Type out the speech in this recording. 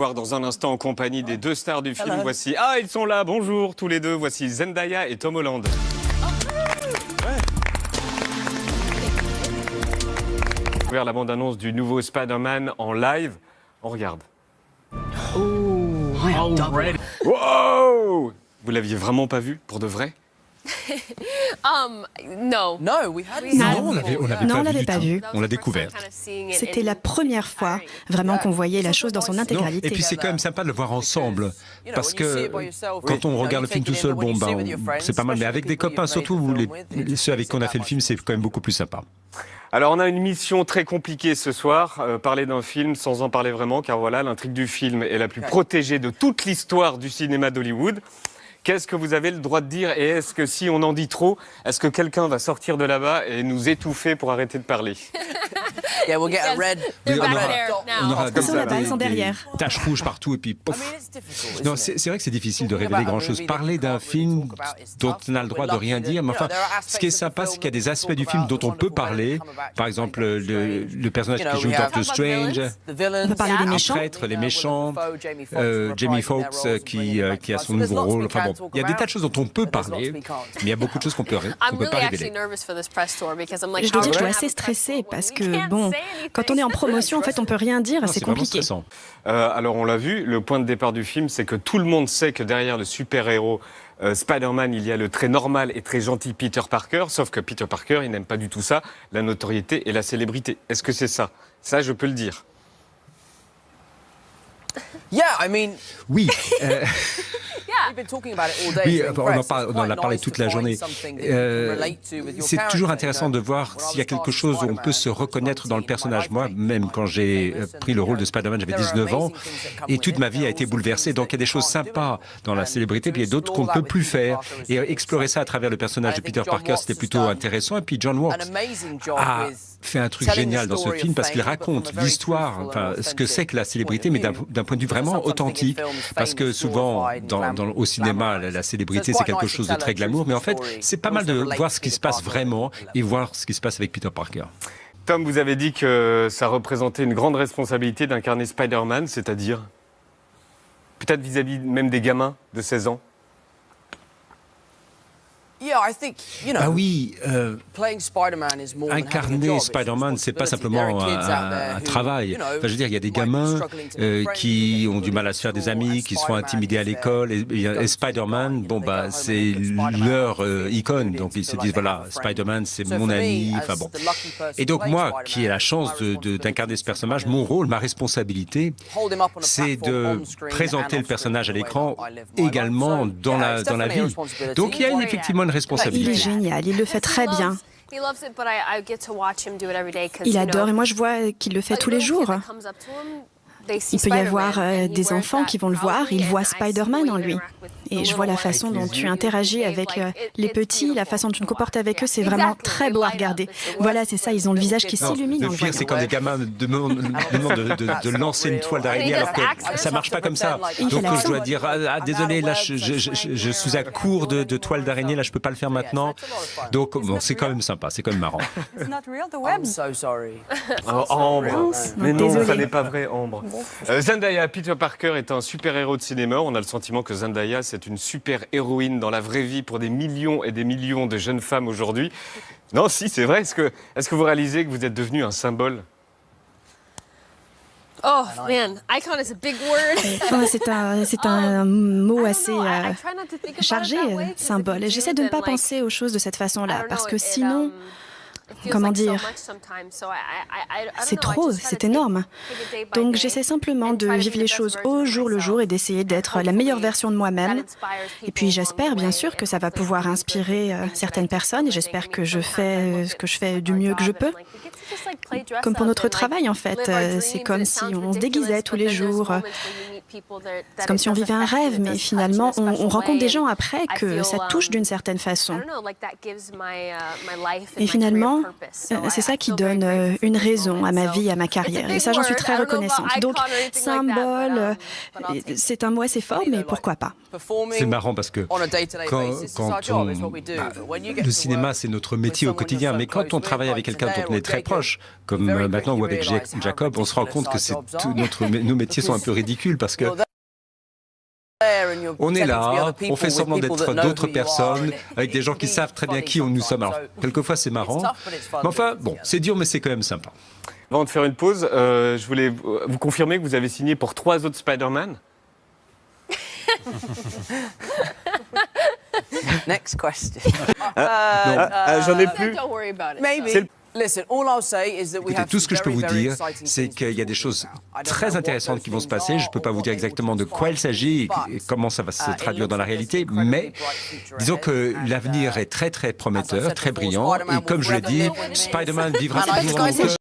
voir dans un instant en compagnie des deux stars du film. Voici... Ah, ils sont là, bonjour tous les deux. Voici Zendaya et Tom Holland. Ouvert la bande-annonce du nouveau Spider-Man en live. On regarde. Wow! Vous l'aviez vraiment pas vu, pour de vrai? Non, on l'avait pas vu. On l'a découvert. C'était la première fois vraiment qu'on voyait la chose dans son intégralité. Et puis c'est quand même sympa de le voir ensemble, parce que quand on regarde le film tout seul, bon, c'est pas mal, mais avec des copains, surtout ceux avec qui on a fait le film, c'est quand même beaucoup plus sympa. Alors on a une mission très compliquée ce soir, parler d'un film sans en parler vraiment, car voilà, l'intrigue du film est la plus protégée de toute l'histoire du cinéma d'Hollywood. Qu'est-ce que vous avez le droit de dire et est-ce que si on en dit trop, est-ce que quelqu'un va sortir de là-bas et nous étouffer pour arrêter de parler? Yeah, we'll get a red. On aura Ils sont là-bas, ils sont derrière. Taches rouges partout et puis pof. Non, c'est vrai que c'est difficile de révéler grand-chose. Parler d'un film dont on a le droit de rien dire, mais enfin, ce qui est sympa, c'est qu'il y a des aspects du film dont on peut parler. Par exemple, le personnage qui joue Doctor Strange, On peut parler des un méchants. prêtre, les méchants, Jamie Foxx qui a son nouveau rôle. Enfin bon, il y a des tas de choses dont on peut parler, mais il y a beaucoup de choses qu'on peut pas révéler. Je dois dire que je suis assez stressée parce que, bon, quand on est en promotion, en fait, on peut rien dire, c'est vraiment compliqué. stressant. Alors on l'a vu, le point de départ du film, c'est que tout le monde sait que derrière le super-héros Spider-Man, il y a le très normal et très gentil Peter Parker, sauf que Peter Parker, il n'aime pas du tout ça, la notoriété et la célébrité. Est-ce que c'est ça? Ça, je peux le dire. Oui. Oui, on en a parlé toute la journée. C'est toujours intéressant de voir s'il y a quelque chose où on peut se reconnaître dans le personnage. Moi, même quand j'ai pris le rôle de Spider-Man, j'avais 19 ans et toute ma vie a été bouleversée. Donc il y a des choses sympas dans la célébrité, puis il y a d'autres qu'on ne peut plus faire. Et explorer ça à travers le personnage de Peter Parker, c'était plutôt intéressant. Et puis John Watts a fait un truc génial dans ce film parce qu'il raconte l'histoire, enfin, ce que c'est que la célébrité, mais d'un point de vue vraiment authentique. Parce que souvent, au cinéma, la célébrité, c'est quelque chose de très glamour, mais en fait, c'est pas mal de voir ce qui se passe vraiment et voir ce qui se passe avec Peter Parker. Tom, vous avez dit que ça représentait une grande responsabilité d'incarner Spider-Man, c'est-à-dire peut-être vis-à-vis même des gamins de 16 ans. Ah oui, incarner Spider-Man, c'est pas simplement un travail. Enfin, je veux dire, il y a des gamins qui ont du mal à se faire des amis, qui sont intimidés à l'école, et Spider-Man, bon bah c'est leur icône. Donc ils se disent voilà, Spider-Man, c'est mon ami. Enfin bon. Et donc moi, qui ai la chance d'incarner ce personnage, mon rôle, ma responsabilité, c'est de présenter le personnage à l'écran également dans la vie. Donc il y a effectivement une Il est responsabilité. génial, il le fait très bien. Il adore et moi je vois qu'il le fait tous les jours. Il peut y avoir des enfants qui vont le voir, ils voient Spider-Man en lui. Et je vois la façon dont tu interagis avec les petits, la façon dont tu te comportes avec eux, c'est vraiment très beau à regarder. Voilà, c'est ça, ils ont le visage qui s'illumine en Le le pire, voyant. c'est quand des gamins demandent de lancer une toile d'araignée alors que ça marche pas comme ça. Donc je dois dire désolé, là je suis à court de toile d'araignée, là je peux pas le faire maintenant. Donc bon, c'est quand même sympa, c'est quand même marrant. Oh, Ambre. Mais non, Désolée. ça n'est pas vrai, Ambre. Zendaya, Peter Parker est un super-héros de cinéma. On a le sentiment que Zendaya, c'est une super-héroïne dans la vraie vie pour des millions et des millions de jeunes femmes aujourd'hui. Non, si, c'est vrai. Est-ce que vous réalisez que vous êtes devenu un symbole? Oh man, icon is a big word. C'est un mot assez chargé, symbole. J'essaie de ne pas penser aux choses de cette façon-là, parce que sinon, comment dire, c'est trop, c'est énorme. Donc j'essaie simplement de vivre les choses au jour le jour et d'essayer d'être la meilleure version de moi-même. Et puis j'espère bien sûr que ça va pouvoir inspirer certaines personnes et j'espère que je fais ce que je fais du mieux que je peux. Comme pour notre travail en fait, c'est comme si on se déguisait tous les jours. C'est comme si on vivait un rêve, mais finalement on rencontre des gens après que ça touche d'une certaine façon. Et finalement, c'est ça qui donne une raison à ma vie, à ma carrière. Et ça, j'en suis très reconnaissante. Donc, symbole, c'est un mot assez fort, mais pourquoi pas? C'est marrant parce que le cinéma, c'est notre métier au quotidien, mais quand on travaille avec quelqu'un dont on est très proche, comme maintenant ou avec Jacob, on se rend compte que nos métiers sont un peu ridicules parce que On est là, on fait semblant d'être d'autres personnes, avec des gens qui savent très bien qui nous sommes. Alors, quelquefois c'est marrant, mais enfin, bon, c'est dur, mais c'est quand même sympa. Avant de faire une pause, je voulais vous confirmer que vous avez signé pour 3 autres Spider-Man. Next question. J'en ai plus. Don't worry about it. Maybe. Listen, all I'll say is that we Écoutez, have tout ce que je peux vous dire, c'est c'est qu'il y a des choses très intéressantes qui vont se passer. Je ne peux pas vous dire exactement de quoi il s'agit et comment ça va se traduire dans la réalité, mais disons que l'avenir est très très prometteur, très brillant. Et comme je l'ai dit, Spider-Man vivra toujours dans nos cœurs.